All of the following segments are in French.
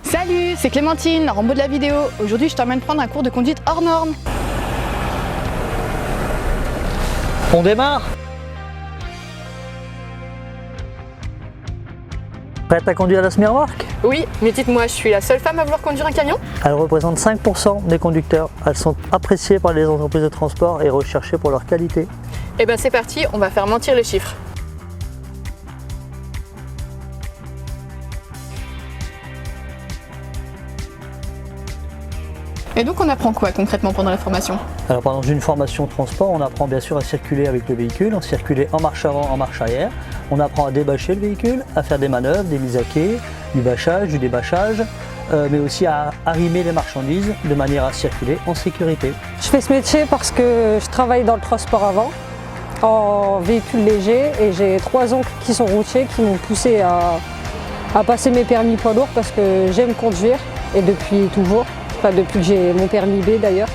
Salut, c'est Clémentine, Rambo de la vidéo. Aujourd'hui, je t'emmène prendre un cours de conduite hors norme. On démarre? Prête à conduire la Smirmark? Oui, mais dites-moi, je suis la seule femme à vouloir conduire un camion? Elle représente 5% des conducteurs. Elles sont appréciées par les entreprises de transport et recherchées pour leur qualité. Eh ben c'est parti, on va faire mentir les chiffres. Et donc on apprend quoi concrètement pendant la formation? Alors pendant une formation transport, on apprend bien sûr à circuler avec le véhicule, à circuler en marche avant, en marche arrière. On apprend à débâcher le véhicule, à faire des manœuvres, des mises à quai, du bâchage, du débâchage, mais aussi à arrimer les marchandises de manière à circuler en sécurité. Je fais ce métier parce que je travaille dans le transport avant, en véhicule léger, et j'ai 3 oncles qui sont routiers qui m'ont poussé à passer mes permis poids lourd parce que j'aime conduire, et depuis toujours, enfin depuis que j'ai mon permis B d'ailleurs.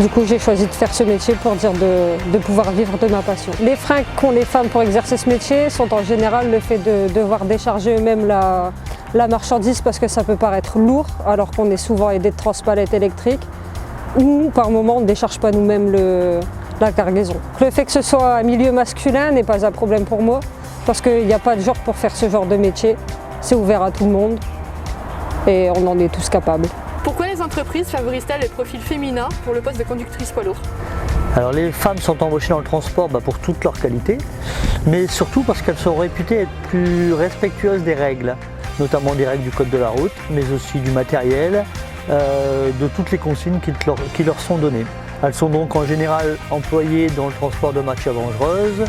Du coup, j'ai choisi de faire ce métier pour dire de pouvoir vivre de ma passion. Les freins qu'ont les femmes pour exercer ce métier sont en général le fait de devoir décharger eux-mêmes la marchandise parce que ça peut paraître lourd alors qu'on est souvent aidé de transpalettes électriques, ou par moment on ne décharge pas nous-mêmes la cargaison. Le fait que ce soit un milieu masculin n'est pas un problème pour moi parce qu'il n'y a pas de genre pour faire ce genre de métier. C'est ouvert à tout le monde et on en est tous capables. Pourquoi les entreprises favorisent-elles les profils féminins pour le poste de conductrice poids lourd? Alors les femmes sont embauchées dans le transport pour toutes leurs qualités, mais surtout parce qu'elles sont réputées être plus respectueuses des règles, notamment des règles du code de la route, mais aussi du matériel, de toutes les consignes qui leur sont données. Elles sont donc en général employées dans le transport de matières dangereuses,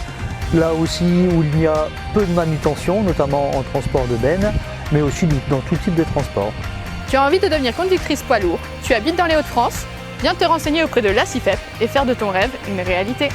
là aussi où il y a peu de manutention, notamment en transport de bennes, mais aussi dans tout type de transport. Tu as envie de devenir conductrice poids lourd, tu habites dans les Hauts-de-France, viens te renseigner auprès de l'ACIFEP et faire de ton rêve une réalité.